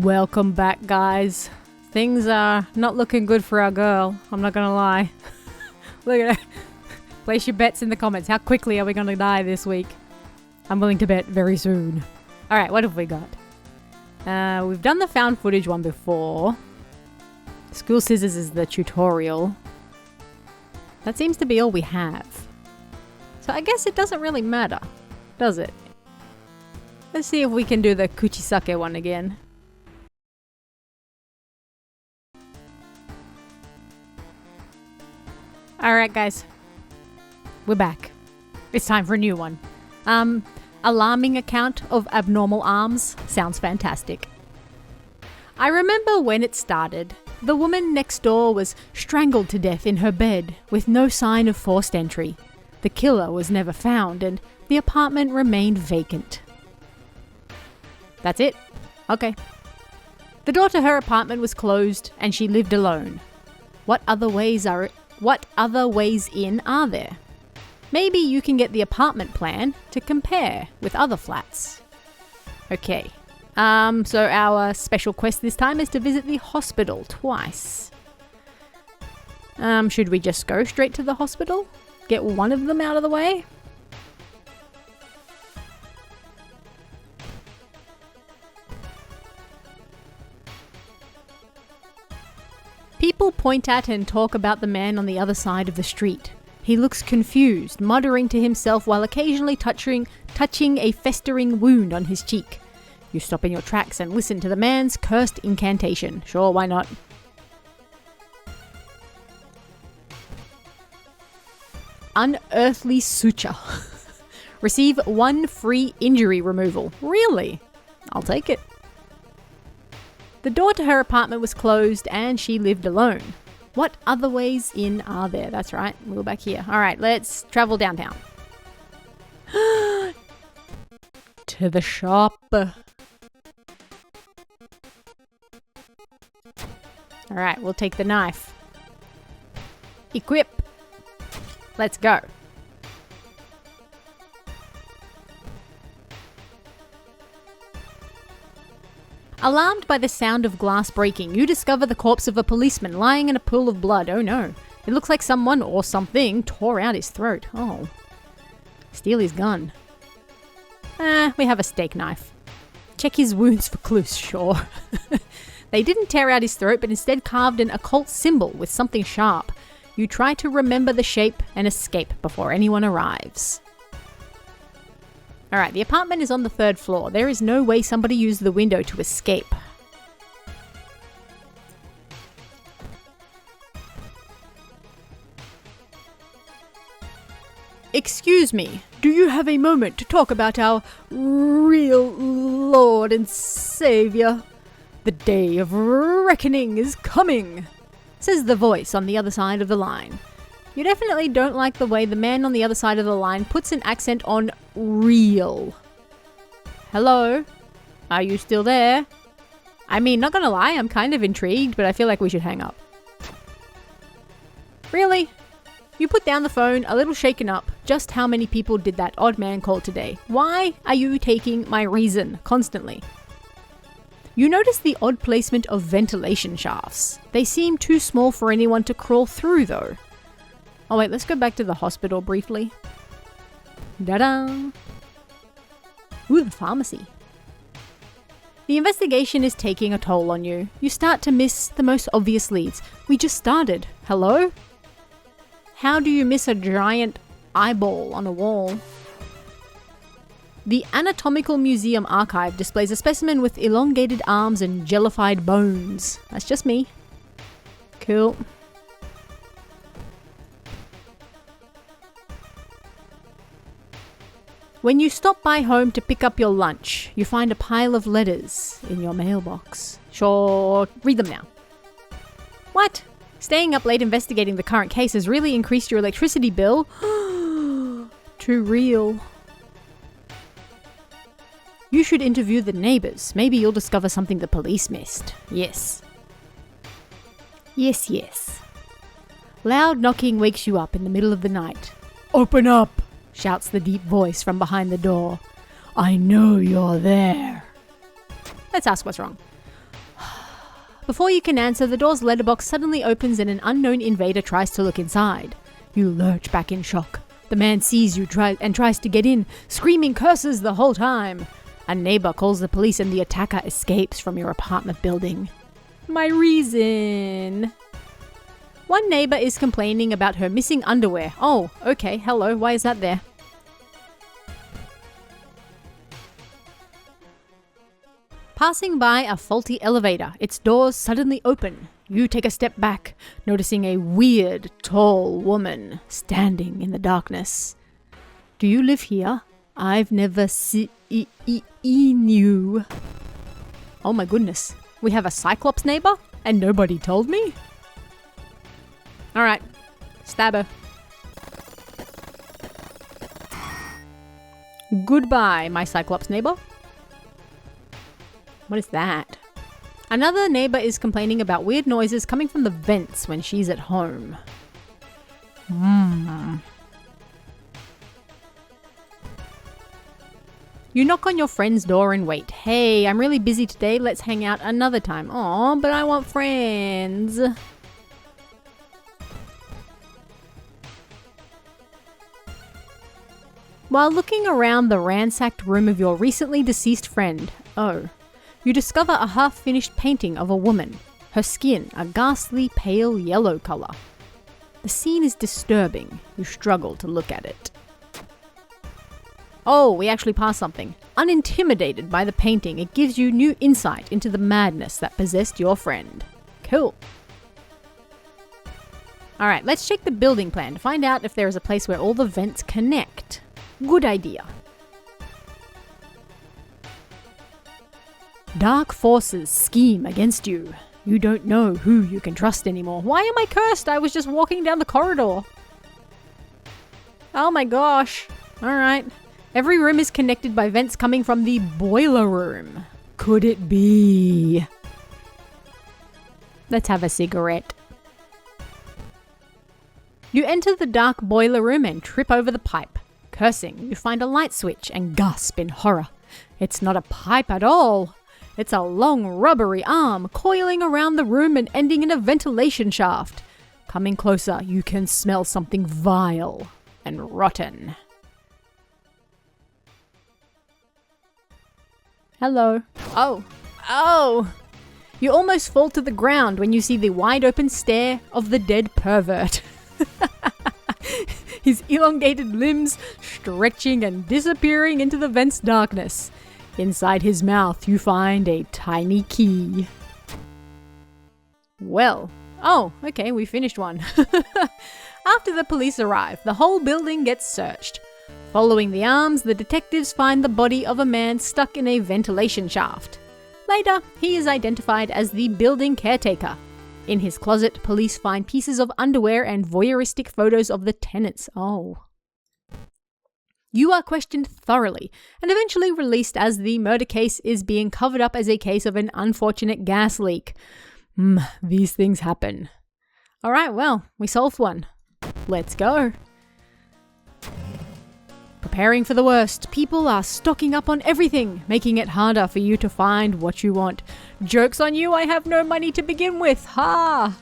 Welcome back, guys. Things are not looking good for our girl. I'm not gonna lie. Look at her. Place your bets in the comments. How quickly are we gonna die this week? I'm willing to bet very soon. Alright, what have we got? We've done the found footage one before. School scissors is the tutorial. That seems to be all we have. So I guess it doesn't really matter, does it? Let's see if we can do the kuchisake one again. Alright guys, we're back. It's time for a new one. Alarming account of abnormal arms sounds fantastic. I remember when it started. The woman next door was strangled to death in her bed with no sign of forced entry. The killer was never found and the apartment remained vacant. That's it? Okay. The door to her apartment was closed and she lived alone. What other ways in are there? Maybe you can get the apartment plan to compare with other flats. Okay. So our special quest this time is to visit the hospital twice. Should we just go straight to the hospital? Get one of them out of the way? People point at and talk about the man on the other side of the street. He looks confused, muttering to himself while occasionally touching a festering wound on his cheek. You stop in your tracks and listen to the man's cursed incantation. Sure, why not? Unearthly suture. Receive 1 free injury removal. Really? I'll take it. The door to her apartment was closed and she lived alone. What other ways in are there? That's right, we're back here. Alright, let's travel downtown. To the shop. Alright, we'll take the knife. Equip. Let's go. Alarmed by the sound of glass breaking, you discover the corpse of a policeman lying in a pool of blood. Oh no. It looks like someone or something tore out his throat. Oh. Steal his gun. We have a steak knife. Check his wounds for clues, sure. They didn't tear out his throat, but instead carved an occult symbol with something sharp. You try to remember the shape and escape before anyone arrives. Alright, the apartment is on the 3rd floor. There is no way somebody used the window to escape. Excuse me, do you have a moment to talk about our real Lord and Savior? The day of reckoning is coming, says the voice on the other side of the line. You definitely don't like the way the man on the other side of the line puts an accent on real. Hello? Are you still there? I mean, not gonna lie, I'm kind of intrigued, but I feel like we should hang up. Really? You put down the phone, a little shaken up. Just how many people did that odd man call today? Why are you taking my reason constantly? You notice the odd placement of ventilation shafts. They seem too small for anyone to crawl through though. Oh wait, let's go back to the hospital briefly. Da-da! Ooh, the pharmacy. The investigation is taking a toll on you. You start to miss the most obvious leads. We just started. Hello? How do you miss a giant eyeball on a wall? The Anatomical Museum archive displays a specimen with elongated arms and jellified bones. That's just me. Cool. When you stop by home to pick up your lunch, you find a pile of letters in your mailbox. Sure, read them now. What? Staying up late investigating the current case has really increased your electricity bill? Too real. You should interview the neighbors. Maybe you'll discover something the police missed. Yes. Yes, yes. Loud knocking wakes you up in the middle of the night. Open up! Shouts the deep voice from behind the door. I know you're there. Let's ask what's wrong. Before you can answer, the door's letterbox suddenly opens and an unknown invader tries to look inside. You lurch back in shock. The man sees you and tries to get in, screaming curses the whole time. A neighbor calls the police and the attacker escapes from your apartment building. My reason. One neighbor is complaining about her missing underwear. Oh, okay, hello, why is that there? Passing by a faulty elevator, its doors suddenly open. You take a step back, noticing a weird, tall woman standing in the darkness. Do you live here? I've never seen you. Oh my goodness. We have a Cyclops neighbor? And nobody told me? Alright. Stab her. Goodbye, my Cyclops neighbor. What is that? Another neighbor is complaining about weird noises coming from the vents when she's at home. You knock on your friend's door and wait. Hey, I'm really busy today. Let's hang out another time. Aw, but I want friends. While looking around the ransacked room of your recently deceased friend, you discover a half-finished painting of a woman. Her skin, a ghastly pale yellow color. The scene is disturbing. You struggle to look at it. Oh, we actually passed something. Unintimidated by the painting, it gives you new insight into the madness that possessed your friend. Cool. Alright, let's check the building plan to find out if there is a place where all the vents connect. Good idea. Dark forces scheme against you. You don't know who you can trust anymore. Why am I cursed? I was just walking down the corridor. Oh my gosh. Alright. Every room is connected by vents coming from the boiler room. Could it be? Let's have a cigarette. You enter the dark boiler room and trip over the pipe. Cursing, you find a light switch and gasp in horror. It's not a pipe at all. It's a long rubbery arm coiling around the room and ending in a ventilation shaft. Coming closer, you can smell something vile and rotten. Hello. Oh! You almost fall to the ground when you see the wide open stare of the dead pervert. His elongated limbs stretching and disappearing into the vent's darkness. Inside his mouth, you find a tiny key. Well, okay, we finished one. After the police arrive, the whole building gets searched. Following the arms, the detectives find the body of a man stuck in a ventilation shaft. Later, he is identified as the building caretaker. In his closet, police find pieces of underwear and voyeuristic photos of the tenants. Oh. You are questioned thoroughly and eventually released as the murder case is being covered up as a case of an unfortunate gas leak. These things happen. Alright, well, we solved one. Let's go. Preparing for the worst, people are stocking up on everything, making it harder for you to find what you want. Joke's on you, I have no money to begin with. Ha!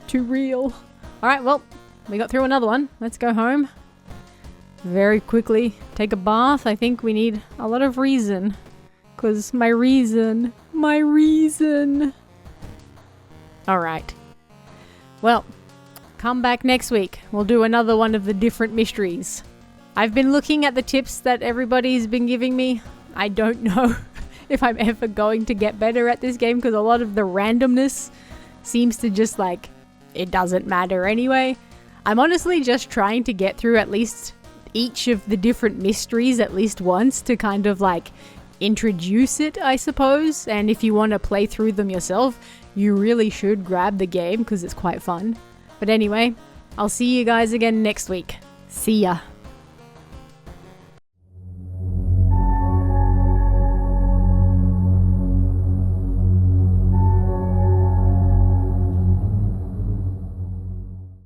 Too real. Alright, well, we got through another one. Let's go home. Very quickly take a bath. I think we need a lot of reason. Because my reason. Alright. Well, come back next week. We'll do another one of the different mysteries. I've been looking at the tips that everybody's been giving me. I don't know if I'm ever going to get better at this game because a lot of the randomness seems to just it doesn't matter anyway. I'm honestly just trying to get through at least each of the different mysteries at least once to kind of introduce it, I suppose. And if you want to play through them yourself, you really should grab the game because it's quite fun. But anyway, I'll see you guys again next week. See ya.